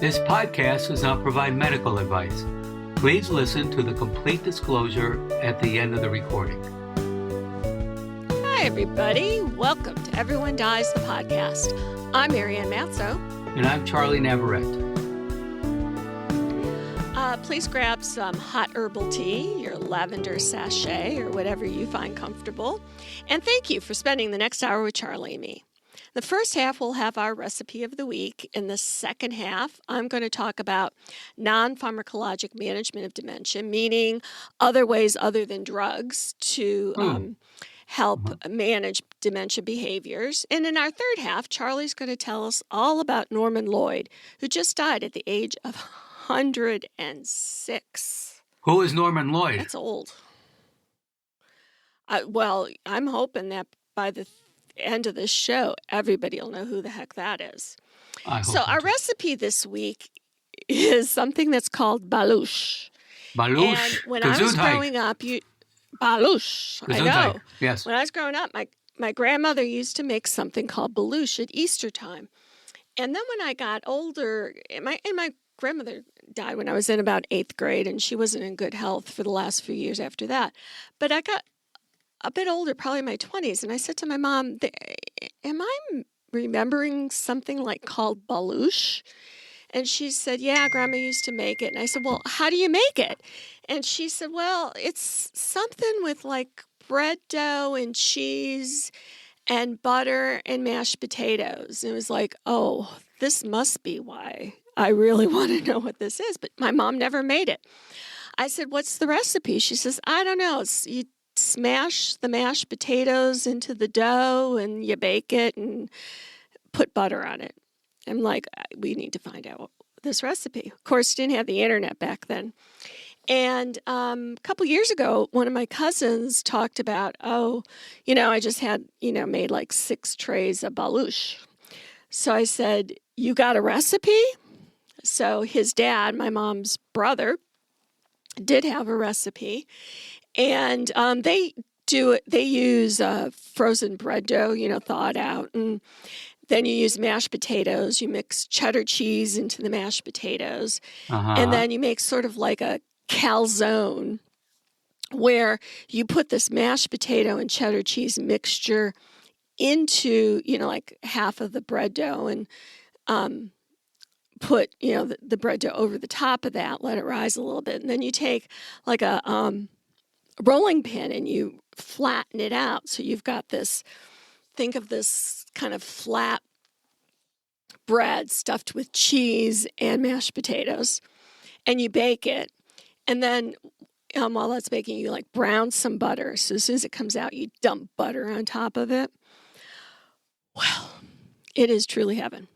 This podcast does not provide medical advice. Please listen to the complete disclosure at the end of the recording. Hi, everybody. Welcome to Everyone Dies, the podcast. I'm Marianne Matzo. And I'm Charlie Navarrete. Please grab some hot herbal tea, your lavender sachet, or whatever you find comfortable. And thank you for spending the next hour with Charlie and me. The first half will have our recipe of the week. In the second half, I'm going to talk about non-pharmacologic management of dementia, meaning other ways other than drugs to help manage dementia behaviors. And in our third half, Charlie's going to tell us all about Norman Lloyd, who just died at the age of 106. Who is Norman Lloyd? That's old. Well, I'm hoping that by the end of this show, everybody will know who the heck that is. So our recipe this week is something that's called balush. Balush. And when I was growing up, balush. I know. Yes. When I was growing up, my grandmother used to make something called balush at Easter time. And then when I got older, and my grandmother died when I was in about 8th grade, and she wasn't in good health for the last few years after that. But I got a bit older, probably in my 20s, and I said to my mom, am I remembering something called balush? And she said, yeah, Grandma used to make it. And I said, well, how do you make it? And she said, well, it's something with bread dough and cheese and butter and mashed potatoes. And it was oh, this must be why I really want to know what this is. But my mom never made it. I said, what's the recipe? She says, I don't know. You smash the mashed potatoes into the dough and you bake it and put butter on it. I'm like, we need to find out this recipe. Of course, didn't have the internet back then. And a couple years ago, one of my cousins talked about, I just had, made 6 trays of balush. So I said, you got a recipe? So his dad, my mom's brother, did have a recipe. And they use frozen bread dough, thawed out. And then you use mashed potatoes. You mix cheddar cheese into the mashed potatoes. And then you make sort of like a calzone where you put this mashed potato and cheddar cheese mixture into, half of the bread dough and put, the bread dough over the top of that, let it rise a little bit. And then you take a rolling pin and you flatten it out. So you've got this, think of this kind of flat bread stuffed with cheese and mashed potatoes. And you bake it. And then while that's baking, you brown some butter. So as soon as it comes out, you dump butter on top of it. Well, it is truly heaven.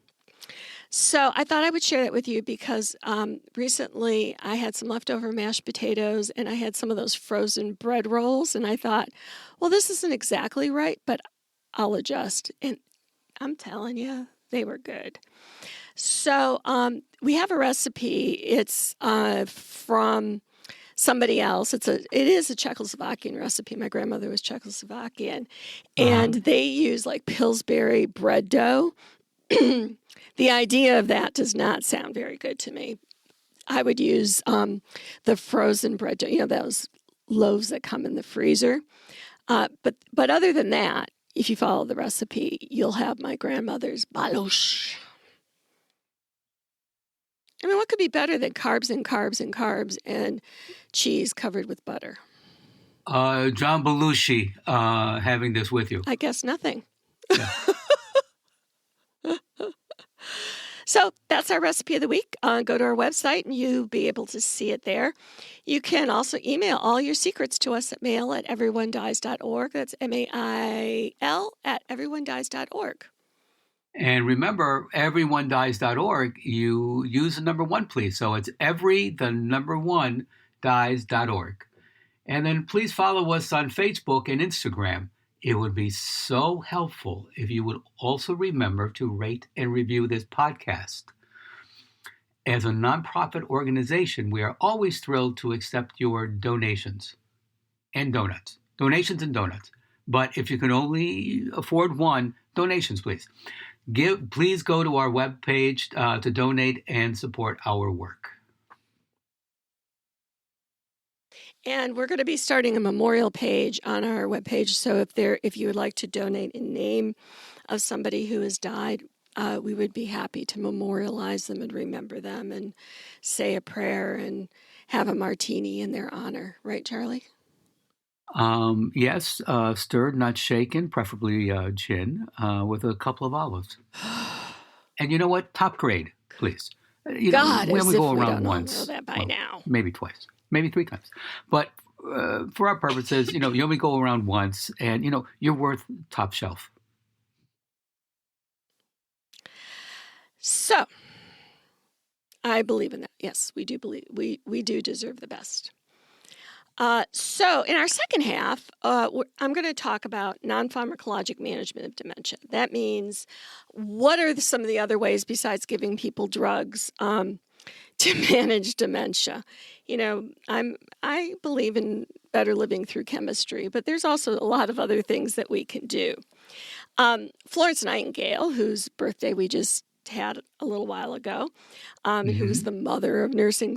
So I thought I would share that with you because recently I had some leftover mashed potatoes and I had some of those frozen bread rolls. And I thought, well, this isn't exactly right, but I'll adjust. And I'm telling you, they were good. So we have a recipe. It's from somebody else. It is a Czechoslovakian recipe. My grandmother was Czechoslovakian. And they use Pillsbury bread dough. The idea of that does not sound very good to me. I would use the frozen bread dough, those loaves that come in the freezer. But other than that, if you follow the recipe, you'll have my grandmother's balush. I mean, what could be better than carbs and carbs and carbs and cheese covered with butter? John Belushi having this with you. I guess nothing. Yeah. So that's our recipe of the week. Go to our website and you'll be able to see it there. You can also email all your secrets to us at mail@everyonedies.org. That's mail@everyonedies.org. And remember, everyonedies.org, you use the number 1, please. So it's dies.org. And then please follow us on Facebook and Instagram. It would be so helpful if you would also remember to rate and review this podcast. As a nonprofit organization, we are always thrilled to accept your donations and donuts. Donations and donuts. But if you can only afford one, donations, please. Please go to our webpage to donate and support our work. And we're going to be starting a memorial page on our webpage. So if you would like to donate in name of somebody who has died, we would be happy to memorialize them and remember them and say a prayer and have a martini in their honor. Right, Charlie? Yes, stirred, not shaken, preferably gin, with a couple of olives. And you know what? Top grade, please. God, we as only if go we around don't all once. know that by now. Maybe twice, maybe 3 times. But for our purposes, you only go around once, and you're worth top shelf. So, I believe in that. Yes, we do believe we do deserve the best. So, in our second half, I'm going to talk about non-pharmacologic management of dementia. That means what are some of the other ways besides giving people drugs to manage dementia? I believe in better living through chemistry, but there's also a lot of other things that we can do. Florence Nightingale, whose birthday we just had a little while ago, who was the mother of nursing,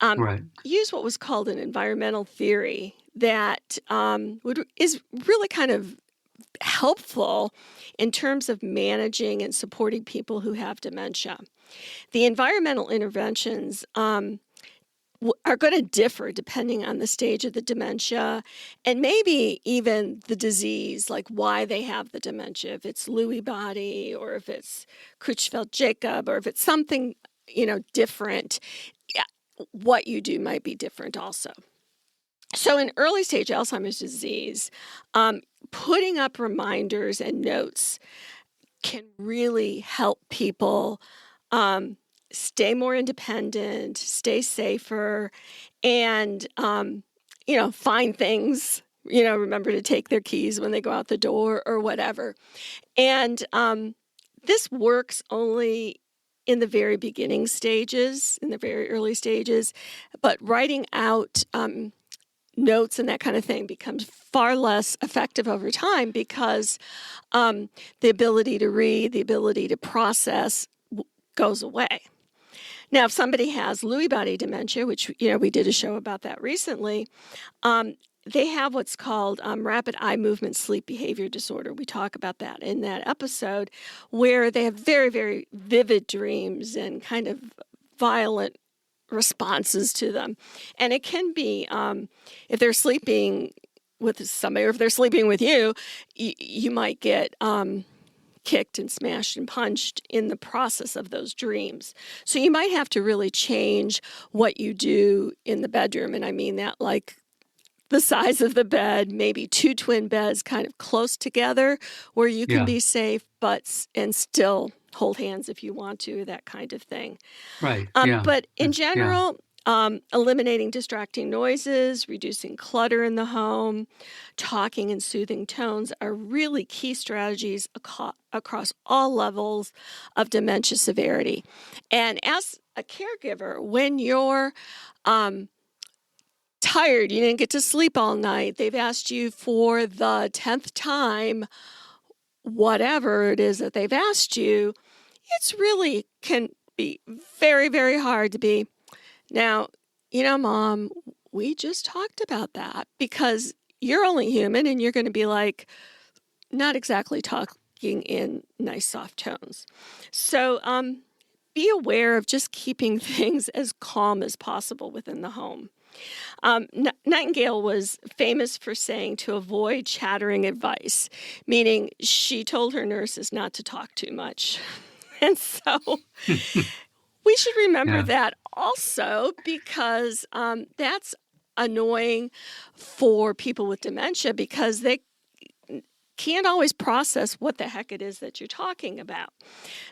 Right. used what was called an environmental theory that is really kind of helpful in terms of managing and supporting people who have dementia. The environmental interventions are going to differ depending on the stage of the dementia and maybe even the disease, like why they have the dementia, if it's Lewy body or if it's Creutzfeldt-Jakob or if it's something, different. What you do might be different also. So in early stage Alzheimer's disease, putting up reminders and notes can really help people stay more independent, stay safer, and, find things, remember to take their keys when they go out the door or whatever. And this works only in the very beginning stages, in the very early stages, but writing out notes and that kind of thing becomes far less effective over time because the ability to read, the ability to process goes away. Now, if somebody has Lewy body dementia, which, we did a show about that recently, they have what's called rapid eye movement sleep behavior disorder. We talk about that in that episode, where they have very, very vivid dreams and kind of violent responses to them. And it can be, if they're sleeping with somebody or if they're sleeping with you, you might get kicked and smashed and punched in the process of those dreams. So you might have to really change what you do in the bedroom. And I mean that like the size of the bed, maybe 2 twin beds kind of close together where you can be safe, and still hold hands if you want to, that kind of thing. Right. But in general, eliminating distracting noises, reducing clutter in the home, talking in soothing tones are really key strategies across all levels of dementia severity. And as a caregiver, when you're tired, you didn't get to sleep all night, they've asked you for the 10th time, whatever it is that they've asked you, it's really can be very, very hard to be, now, Mom, we just talked about that, because you're only human and you're going to be like, not exactly talking in nice, soft tones. So be aware of just keeping things as calm as possible within the home. Nightingale was famous for saying to avoid chattering advice, meaning she told her nurses not to talk too much. And so we should remember that also, because that's annoying for people with dementia because they can't always process what the heck it is that you're talking about.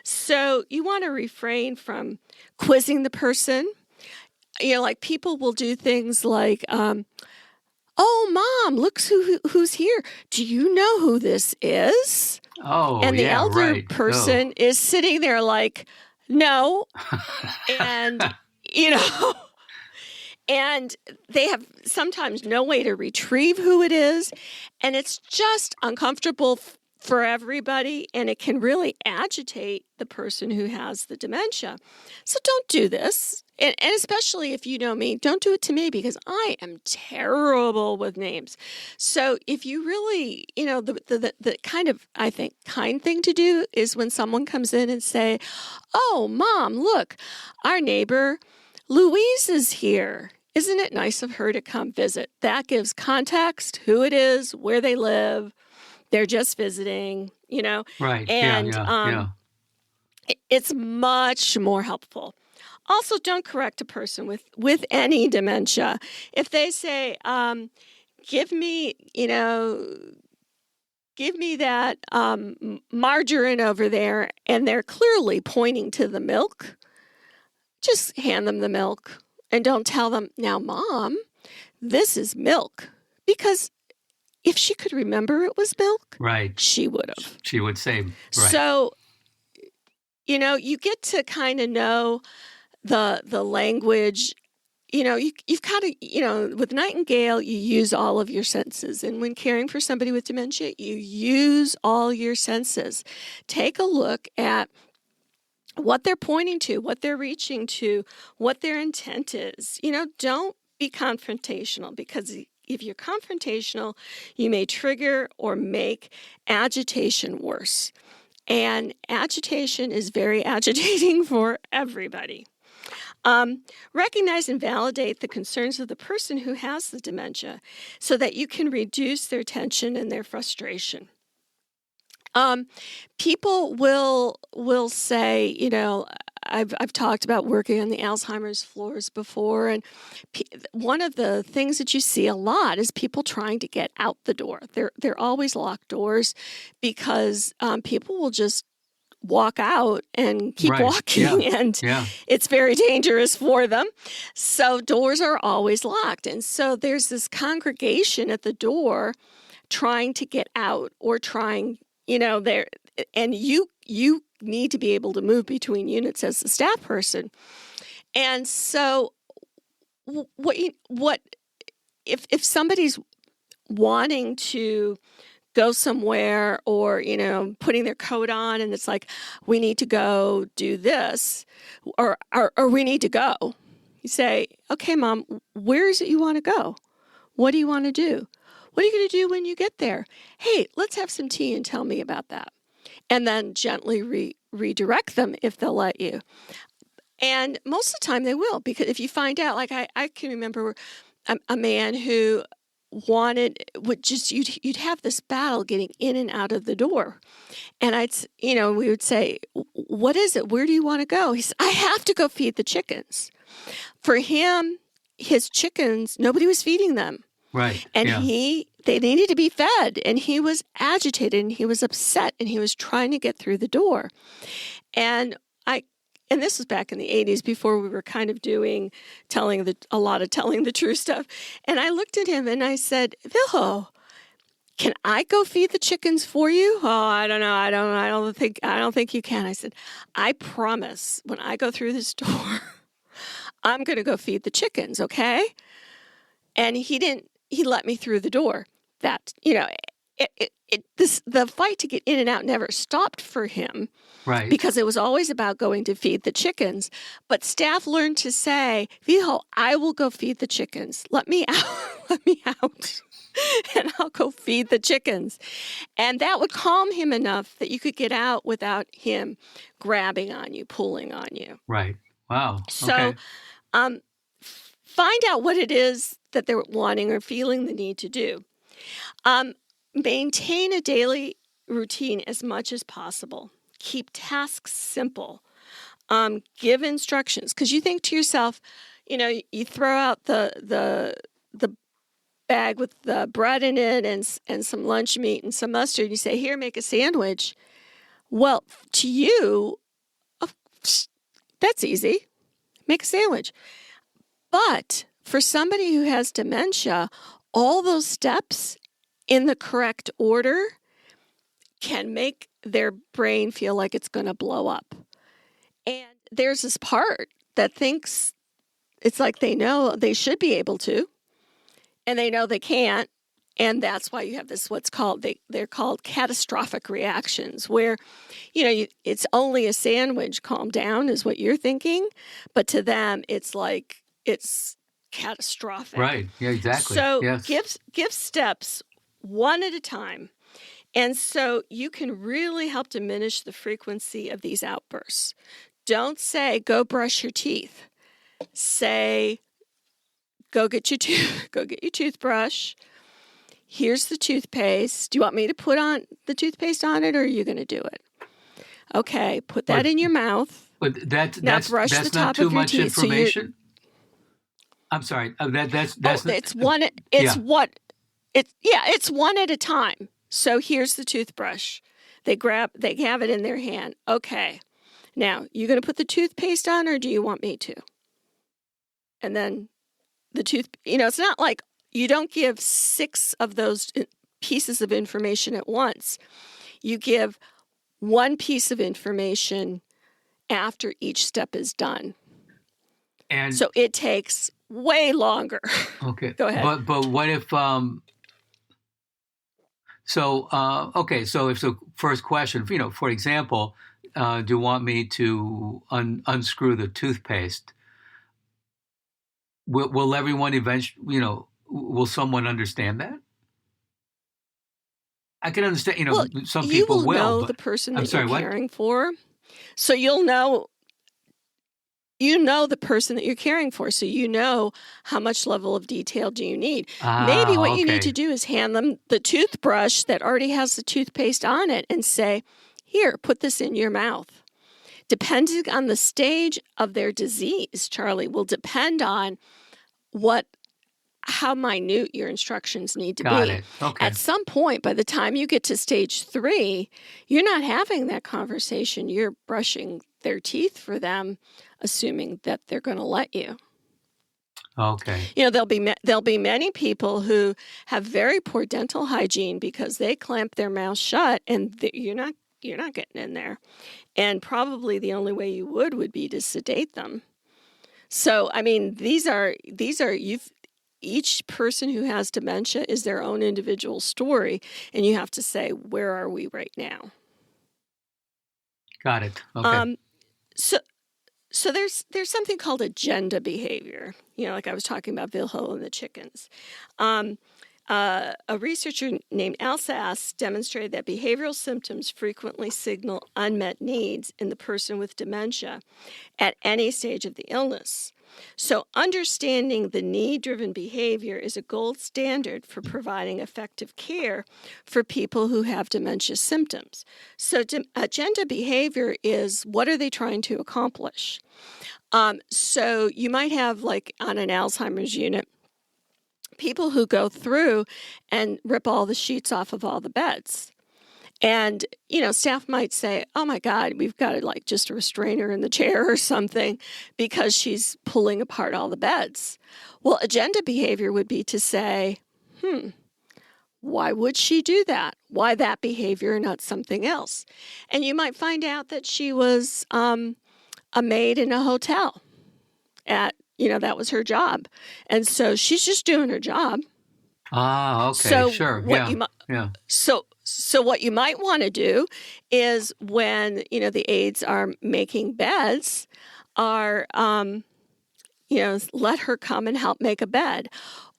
So you want to refrain from quizzing the person. Like people will do things like, oh, Mom, look who's here. Do you know who this is? Oh, and the elder right. person is sitting there like, no. And, and they have sometimes no way to retrieve who it is. And it's just uncomfortable for everybody, and it can really agitate the person who has the dementia. So don't do this. And especially if you know me, don't do it to me, because I am terrible with names. So if you really, the kind of, I think, kind thing to do is when someone comes in and say, "Oh, Mom, look, our neighbor Louise is here. Isn't it nice of her to come visit?" That gives context, who it is, where they live. They're just visiting, Right. and Yeah. it's much more helpful. Also, don't correct a person with any dementia. If they say, give me, give me that margarine over there, and they're clearly pointing to the milk, just hand them the milk and don't tell them, "Now, Mom, this is milk." Because if she could remember it was milk, Right. she would have. She would say, right. So, you get to kind of know the language. You've got to, with Nightingale, you use all of your senses. And when caring for somebody with dementia, you use all your senses. Take a look at what they're pointing to, what they're reaching to, what their intent is. Don't be confrontational, because if you're confrontational, you may trigger or make agitation worse. And agitation is very agitating for everybody. Recognize and validate the concerns of the person who has the dementia so that you can reduce their tension and their frustration. People will say, I've talked about working on the Alzheimer's floors before, and one of the things that you see a lot is people trying to get out the door. They're always locked doors, because people will just walk out and keep walking, and it's very dangerous for them. So doors are always locked, and so there's this congregation at the door trying to get out, or trying, there, and you need to be able to move between units as the staff person. And so what if somebody's wanting to go somewhere, or putting their coat on, and it's like, we need to go do this, or we need to go, you say, "Okay, Mom, where is it you want to go? What do you want to do? What are you going to do when you get there? Hey, let's have some tea and tell me about that." And then gently redirect them if they'll let you. And most of the time they will, because if you find out, like I can remember a man who you'd have this battle getting in and out of the door. And we would say, "What is it? Where do you want to go?" He said, "I have to go feed the chickens." For him, his chickens, nobody was feeding them. Right. And they needed to be fed, and he was agitated, and he was upset, and he was trying to get through the door. And this was back in the 80s, before we were kind of telling the true stuff. And I looked at him and I said, "Vilho, can I go feed the chickens for you?" "Oh, I don't know. I don't think you can." I said, "I promise, when I go through this door, I'm going to go feed the chickens, okay?" And he let me through the door. That, the fight to get in and out never stopped for him. Right. Because it was always about going to feed the chickens. But staff learned to say, "Vilho, I will go feed the chickens. Let me out. Let me out. And I'll go feed the chickens." And that would calm him enough that you could get out without him grabbing on you, pulling on you. Right. Wow. So find out what it is that they're wanting or feeling the need to do. Maintain a daily routine as much as possible. Keep tasks simple. Give instructions, because you think to yourself, you throw out the bag with the bread in it and some lunch meat and some mustard. You say, "Here, make a sandwich." Well, to you, that's easy. Make a sandwich. But for somebody who has dementia, all those steps in the correct order can make their brain feel like it's going to blow up. And there's this part that thinks it's like they know they should be able to, and they know they can't. And that's why you have this, what's called, they're called catastrophic reactions, where, it's only a sandwich, calm down is what you're thinking. But to them, it's like, it's catastrophic. Right. Yeah, exactly. So Yes. give steps one at a time. And so you can really help diminish the frequency of these outbursts. Don't say, go brush your teeth. Say, go get your toothbrush. Here's the toothpaste. Do you want me to put on the toothpaste on it, or are you going to do it? Okay, put that in your mouth. But that's brush the not top too of your much teeth. information. I'm sorry. That's it's one. It's what. It's one at a time. So here's the toothbrush. They have it in their hand. Okay, now you going to put the toothpaste on, or do you want me to? And then it's not like you don't give 6 of those pieces of information at once. You give one piece of information after each step is done. And so it takes way longer. Okay. Go ahead. But what if so if the first question, for example, do you want me to unscrew the toothpaste? Will everyone eventually, will someone understand that? I can understand, some people will know the person that you're caring for. So you'll know the person that you're caring for. So you know how much level of detail do you need. Maybe what you need to do is hand them the toothbrush that already has the toothpaste on it and say, here, put this in your mouth. Depending on the stage of their disease, Charlie, will depend on how minute your instructions need to be. Got it. Okay. At some point, by the time you get to stage 3, you're not having that conversation. You're brushing their teeth for them, assuming that they're going to let you. Okay. There'll be many people who have very poor dental hygiene because they clamp their mouth shut, and you're not getting in there. And probably the only way you would be to sedate them. So, I mean, each person who has dementia is their own individual story, and you have to say, where are we right now? Got it. Okay. So there's something called agenda behavior. Like I was talking about Vilho and the chickens. A researcher named Alsace demonstrated that behavioral symptoms frequently signal unmet needs in the person with dementia at any stage of the illness. So understanding the need-driven behavior is a gold standard for providing effective care for people who have dementia symptoms. So agenda behavior is, what are they trying to accomplish? So you might have, like on an Alzheimer's unit, people who go through and rip all the sheets off of all the beds. And, staff might say, oh my God, we've got to just restrain her in the chair or something because she's pulling apart all the beds. Well, agenda behavior would be to say, why would she do that? Why that behavior and not something else? And you might find out that she was a maid in a hotel that was her job. And so she's just doing her job. Ah, okay, so sure. So what you might want to do is when, the aides are making beds, let her come and help make a bed.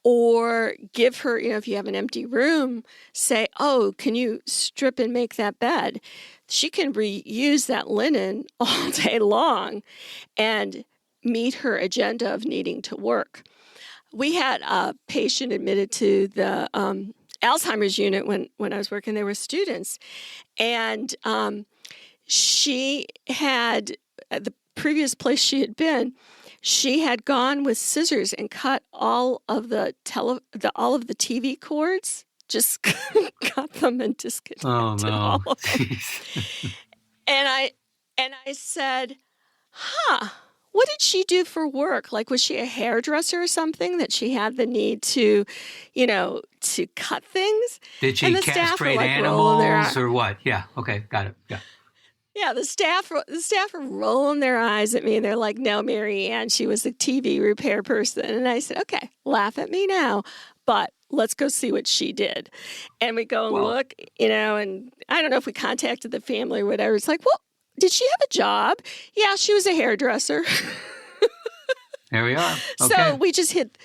Or give her, if you have an empty room, say, oh, can you strip and make that bed? She can reuse that linen all day long and meet her agenda of needing to work. We had a patient admitted to the Alzheimer's unit when I was working there with students. And she had, at the previous place she had been, she had gone with scissors and cut all of the TV cords, just cut them and disconnected all of them. And I said, what did she do for work? Like, was she a hairdresser or something that she had the need to, to cut things? Did she castrate animals or what? Yeah. Okay. Got it. Yeah. Yeah, the staff are rolling their eyes at me, and they're like, no, Mary Ann, she was a TV repair person. And I said, okay, laugh at me now, but let's go see what she did. And we go and Well, look, and I don't know if we contacted the family or whatever. It's like, well, did she have a job? Yeah, she was a hairdresser. there we are. So Okay. we just hid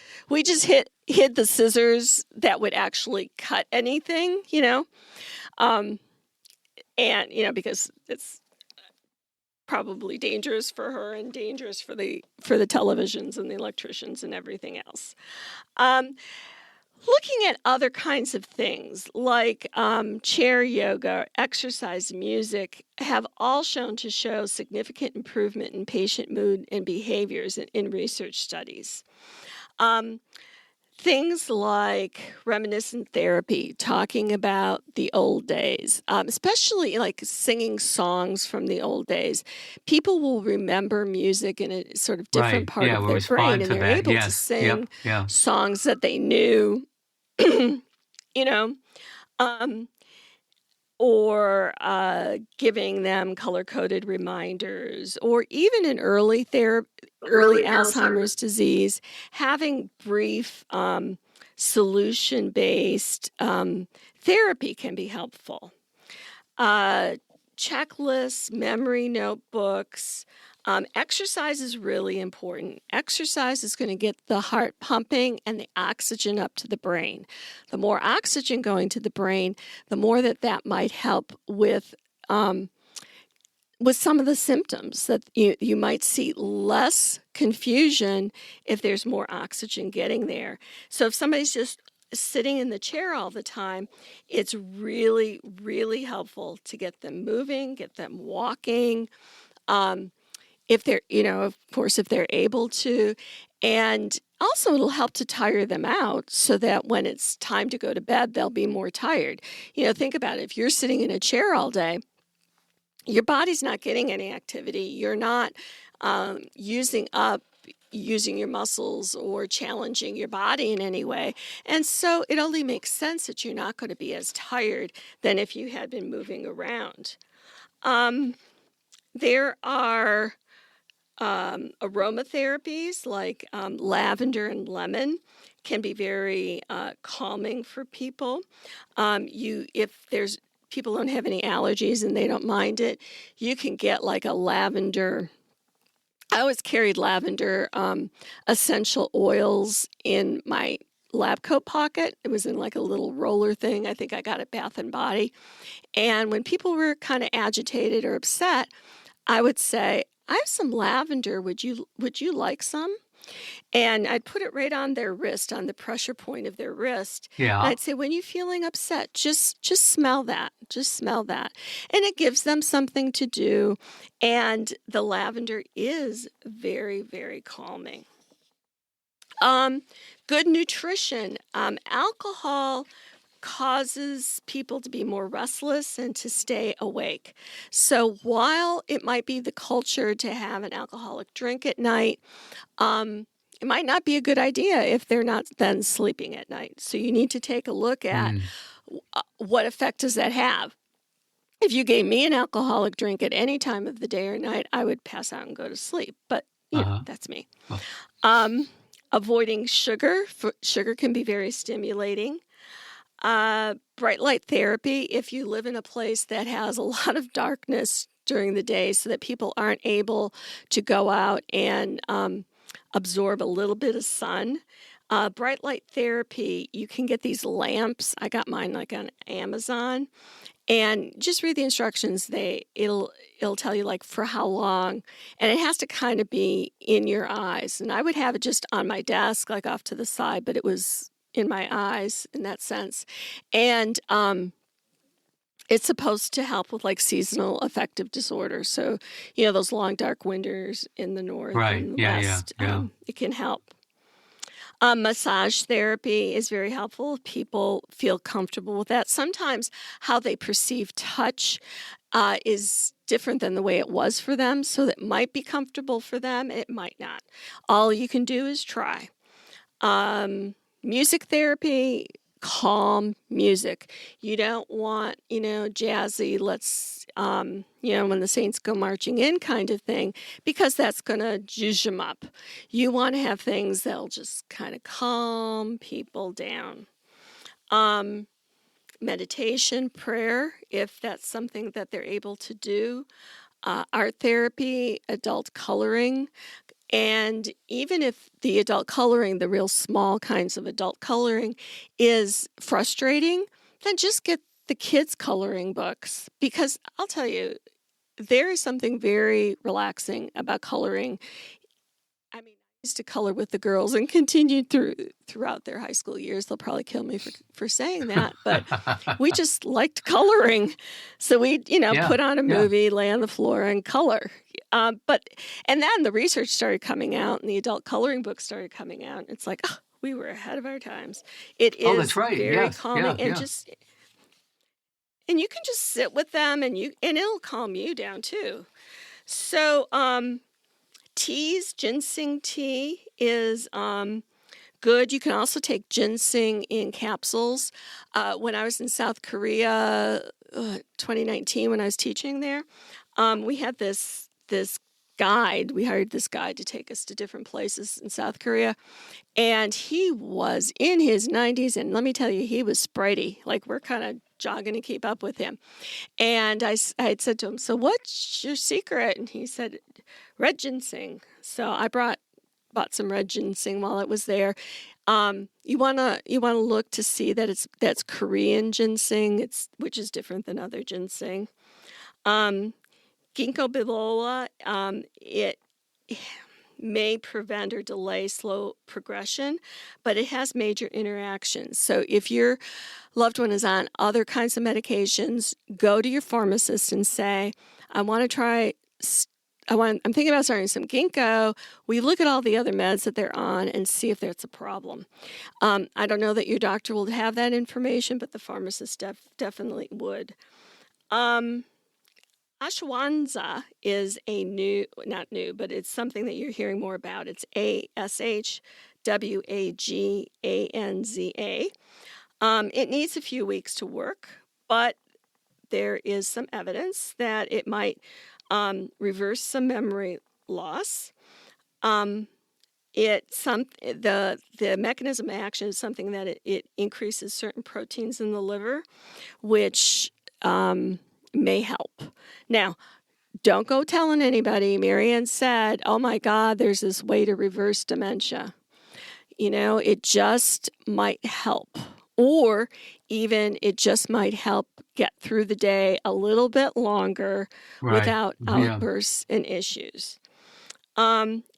the scissors that would actually cut anything, um, and because it's probably dangerous for her and dangerous for the televisions and the electricians and everything else. Um, Looking at other kinds of things like chair yoga, exercise, music have all shown to show significant improvement in patient mood and behaviors in research studies. Um, Things like reminiscent therapy, talking about the old days, especially like singing songs from the old days. People will remember music in a sort of different Right. part Yeah, of we'll their brain, respond and to they're that. able to Yes. Yep. sing Yeah. songs that they knew, you know, um, or giving them color-coded reminders, or even in early Alzheimer's disease, having brief solution-based therapy can be helpful. Uh, Checklists, memory notebooks. Exercise is really important. Exercise is going to get the heart pumping and the oxygen up to the brain. The more oxygen going to the brain, the more that might help with some of the symptoms, that you might see less confusion if there's more oxygen getting there. So if somebody's just sitting in the chair all the time, it's really, really helpful to get them moving, get them walking. If they're, of course, if they're able to. And also it'll help to tire them out so that when it's time to go to bed, they'll be more tired. Think about it. If you're sitting in a chair all day, your body's not getting any activity. You're not using your muscles or challenging your body in any way. And so it only makes sense that you're not going to be as tired than if you had been moving around. There are aromatherapies like lavender and lemon can be very calming for people. If there's people don't have any allergies and they don't mind it, you can get like a lavender. I always carried lavender essential oils in my lab coat pocket. It was in like a little roller thing. I think I got it Bath and Body. And when people were kind of agitated or upset, I would say, I have some lavender. Would you like some? And I'd put it right on their wrist, on the pressure point of their wrist. And Yeah. I'd say, when you're feeling upset, just smell that. Just smell that. And it gives them something to do. And the lavender is very, very calming. Good nutrition. Alcohol causes people to be more restless and to stay awake. So while it might be the culture to have an alcoholic drink at night, it might not be a good idea if they're not then sleeping at night. So you need to take a look at what effect does that have. If you gave me an alcoholic drink at any time of the day or night, I would pass out and go to sleep. But that's me. Well, Avoiding sugar. Sugar can be very stimulating. Bright light therapy, if you live in a place that has a lot of darkness during the day so that people aren't able to go out and absorb a little bit of sun. Bright light therapy, you can get these lamps. I got mine like on Amazon. And just read the instructions. It'll tell you like for how long, and it has to kind of be in your eyes. And I would have it just on my desk, like off to the side, but it was in my eyes in that sense. And it's supposed to help with like seasonal affective disorder. So, those long dark winters in the north right. and the Yeah. west, Yeah. it can help. Massage therapy is very helpful if people feel comfortable with that. Sometimes how they perceive touch is different than the way it was for them. So that might be comfortable for them. It might not. All you can do is try. Music therapy, calm music. You don't want, jazzy, let's, when the saints go marching in kind of thing, because that's going to juice them up. You want to have things that'll just kind of calm people down. Um, meditation, prayer, if that's something that they're able to do, art therapy, adult coloring. And even if the adult coloring, the real small kinds of adult coloring, is frustrating, then just get the kids' coloring books. Because I'll tell you, there is something very relaxing about coloring. I mean, I used to color with the girls and continued throughout their high school years. They'll probably kill me for saying that, but we just liked coloring. So we, Yeah, put on a yeah. movie, lay on the floor, and color. And then the research started coming out, and the adult coloring books started coming out. It's like, oh, we were ahead of our times. It Oh, that's is right. very Yes, yeah, calming, yeah. and you can just sit with them, and it'll calm you down too. So, teas, ginseng tea is good. You can also take ginseng in capsules. When I was in South Korea, 2019, when I was teaching there, we had this guide. We hired this guide to take us to different places in South Korea, and he was in his 90s, and let me tell you, he was spritey. Like, we're kind of jogging to keep up with him. And I had said to him, "So what's your secret?" And he said, "Red ginseng." So I bought some red ginseng while it was there. You wanna look to see that that's Korean ginseng, which is different than other ginseng. Um, Ginkgo biloba, it may prevent or delay slow progression, but it has major interactions. So if your loved one is on other kinds of medications, go to your pharmacist and say, "I want to try. I'm thinking about starting some ginkgo." We look at all the other meds that they're on and see if there's a problem. I don't know that your doctor will have that information, but the pharmacist definitely would. Um, Ashwagandha is not new, but it's something that you're hearing more about. It's Ashwagandha. It needs a few weeks to work, but there is some evidence that it might reverse some memory loss. Um, the mechanism of action is something that it increases certain proteins in the liver, which may help. Now, don't go telling anybody. Marianne said, "Oh my God, there's this way to reverse dementia." It just might help. Or even it just might help get through the day a little bit longer Right. without Yeah. outbursts and issues.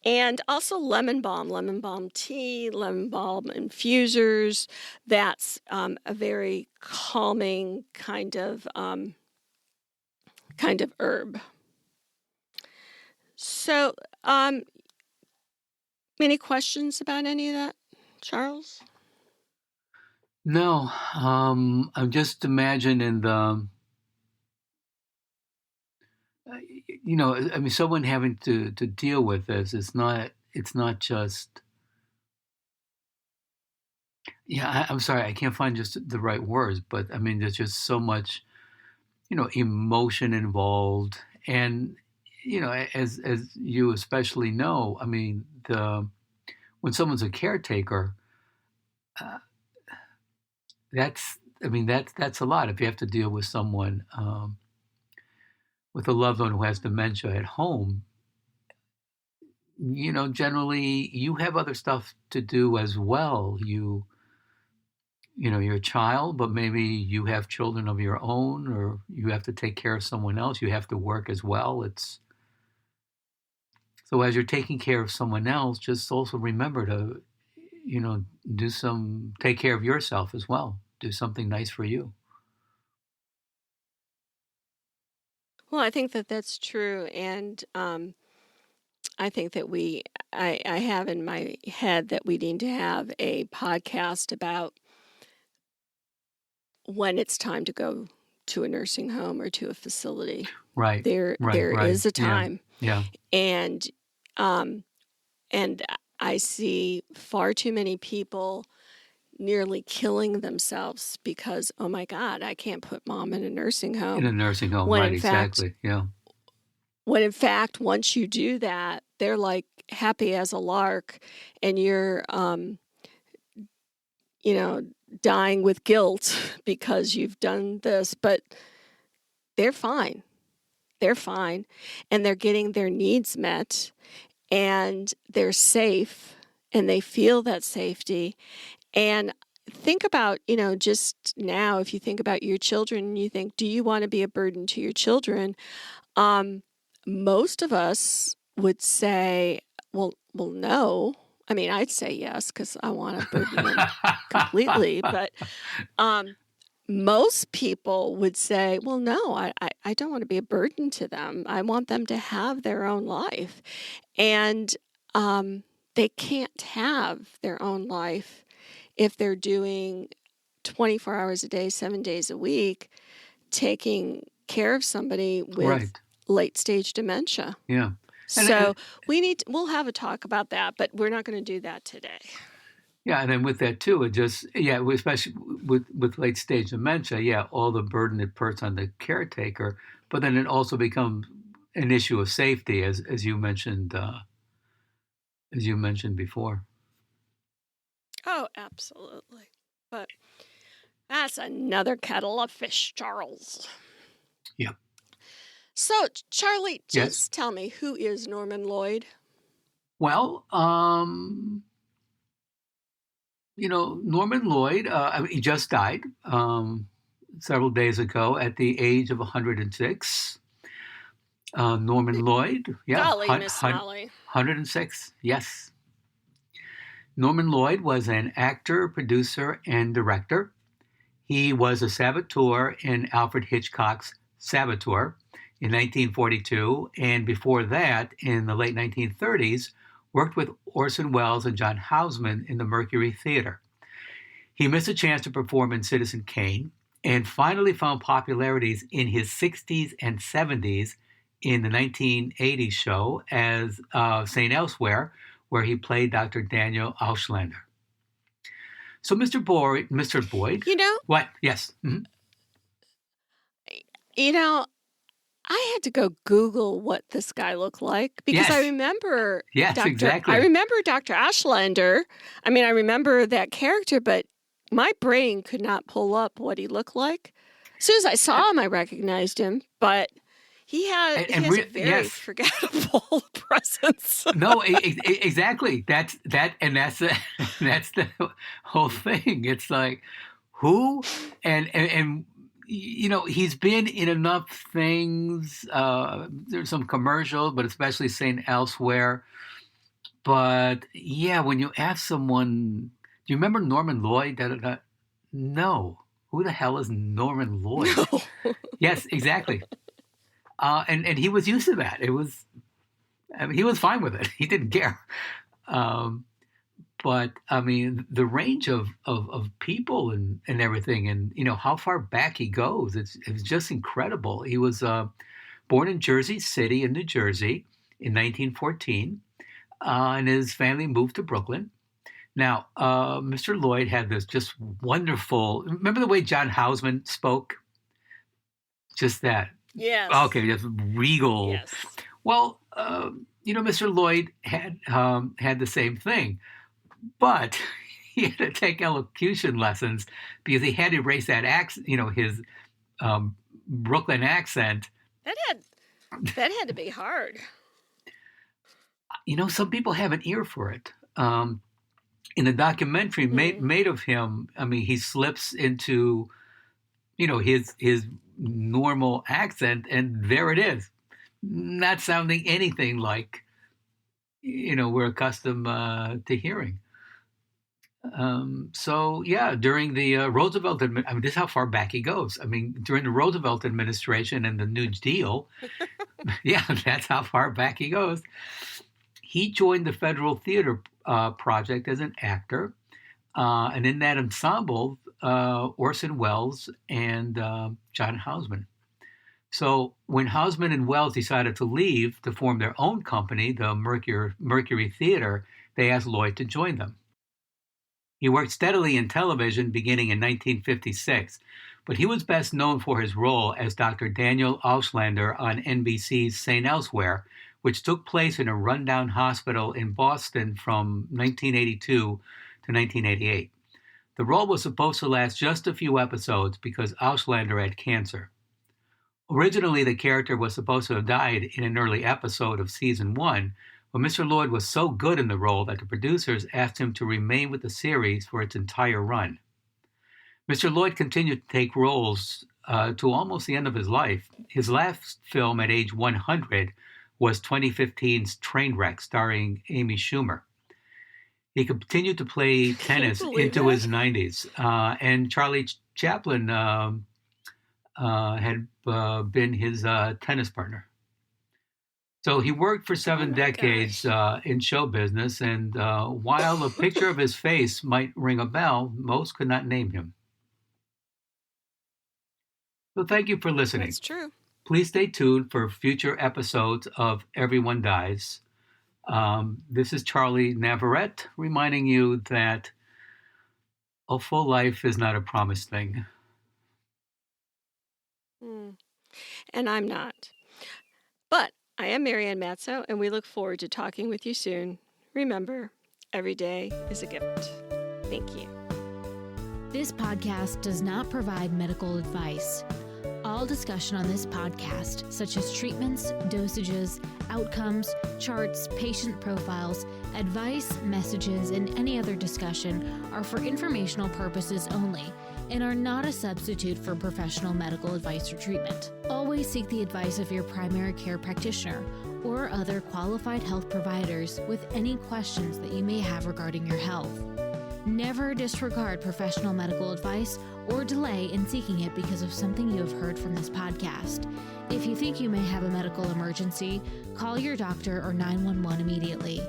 And also lemon balm tea, lemon balm infusers. That's a very calming kind of herb. So, any questions about any of that, Charles? No, I'm just imagining I mean, someone having to deal with this. It's not just, yeah, I'm sorry, I can't find just the right words, but I mean, there's just so much, emotion involved. And, as you especially know, I mean, when someone's a caretaker, uh, that's a lot. If you have to deal with someone, with a loved one who has dementia at home, generally you have other stuff to do as well. You're a child, but maybe you have children of your own, or you have to take care of someone else. You have to work as well. It's so as you're taking care of someone else, just also remember to, you know, take care of yourself as well. Do something nice for you. Well, I think that that's true, and I think that I have in my head that we need to have a podcast about when it's time to go to a nursing home or to a facility. Right, right, There right. is a Yeah, time, yeah. and um, and I see far too many people nearly killing themselves because, oh my God, I can't put mom in a nursing In home. a nursing home, When right? in fact, Exactly. Yeah. once you do that, they're like happy as a lark, and dying with guilt because you've done this, but they're fine. They're fine, and they're getting their needs met, and they're safe, and they feel that safety. And think about, just now, if you think about your children and you think, do you want to be a burden to your children? Most of us would say, well, no. I mean, I'd say yes because I want to burden them completely. But most people would say, well, no, I don't want to be a burden to them. I want them to have their own life. And they can't have their own life if they're doing 24 hours a day, 7 days a week, taking care of somebody with Right. late stage dementia. Yeah. So we'll have a talk about that, but we're not going to do that today. Yeah, and then with that too, especially with late stage dementia, all the burden it puts on the caretaker, but then it also becomes an issue of safety, as you mentioned before. Oh, absolutely. But that's another kettle of fish, Charles. Yeah. So, Charlie, Yes. just tell me, who is Norman Lloyd? Well, Norman Lloyd, he just died several days ago at the age of 106. Norman Lloyd, Golly, Miss Molly. 106, yes. Norman Lloyd was an actor, producer, and director. He was a saboteur in Alfred Hitchcock's Saboteur in 1942, and before that, in the late 1930s, worked with Orson Welles and John Houseman in the Mercury Theater. He missed a chance to perform in Citizen Kane and finally found popularities in his 60s and 70s in the 1980s show as St. Elsewhere, where he played Dr. Daniel Auslander. So, Mr. Boyd. What? Yes. Mm-hmm. I had to go Google what this guy looked like because I remember exactly. I remember Dr. Auslander. I mean, I remember that character, but my brain could not pull up what he looked like. As soon as I saw him, I recognized him, but he has a very forgettable presence. No, exactly. That's the whole thing. It's like, who and he's been in enough things. There's some commercials, but especially St. Elsewhere. But yeah, when you ask someone, do you remember Norman Lloyd? No. Who the hell is Norman Lloyd? No. Yes, exactly. And he was used to that. He was fine with it. He didn't care. But I mean, the range of people and everything, and how far back he goes, it's just incredible. He was born in Jersey City in New Jersey in 1914, and his family moved to Brooklyn. Now, Mr. Lloyd had this just wonderful. Remember the way John Houseman spoke? Just that. Yes. Okay, just regal. Yes. Well, Mr. Lloyd had the same thing. But he had to take elocution lessons because he had to erase that accent, his Brooklyn accent. That had to be hard. Some people have an ear for it. In the documentary made of him, I mean, he slips into, his normal accent, and there it is, not sounding anything like, we're accustomed to hearing. During the Roosevelt, this is how far back he goes. I mean, during the Roosevelt administration and the New Deal, that's how far back he goes. He joined the Federal Theater Project as an actor, and in that ensemble, Orson Welles and John Houseman. So when Houseman and Welles decided to leave to form their own company, the Mercury Theater, they asked Lloyd to join them. He worked steadily in television beginning in 1956, but he was best known for his role as Dr. Daniel Auslander on NBC's St. Elsewhere, which took place in a rundown hospital in Boston from 1982 to 1988. The role was supposed to last just a few episodes because Auslander had cancer. Originally, the character was supposed to have died in an early episode of season 1, but Mr. Lloyd was so good in the role that the producers asked him to remain with the series for its entire run. Mr. Lloyd continued to take roles to almost the end of his life. His last film at age 100 was 2015's Trainwreck, starring Amy Schumer. He continued to play tennis into his 90s, and Charlie Chaplin had been his tennis partner. So he worked for 7 decades in show business, and while a picture of his face might ring a bell, most could not name him. So thank you for listening. That's true. Please stay tuned for future episodes of Everyone Dies. This is Charlie Navarrete reminding you that a full life is not a promised thing. And I'm not. But I am Marianne Matzo, and we look forward to talking with you soon. Remember, every day is a gift. Thank you. This podcast does not provide medical advice. All discussion on this podcast, such as treatments, dosages, outcomes, charts, patient profiles, advice, messages, and any other discussion are for informational purposes only and are not a substitute for professional medical advice or treatment. Always seek the advice of your primary care practitioner or other qualified health providers with any questions that you may have regarding your health. Never disregard professional medical advice or delay in seeking it because of something you have heard from this podcast. If you think you may have a medical emergency, call your doctor or 911 immediately.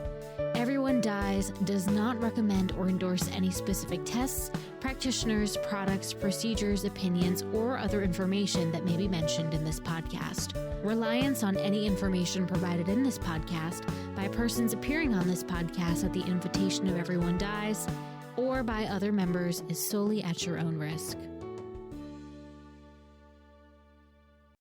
Everyone Dies does not recommend or endorse any specific tests, practitioners, products, procedures, opinions, or other information that may be mentioned in this podcast. Reliance on any information provided in this podcast by persons appearing on this podcast at the invitation of Everyone Dies or by other members is solely at your own risk.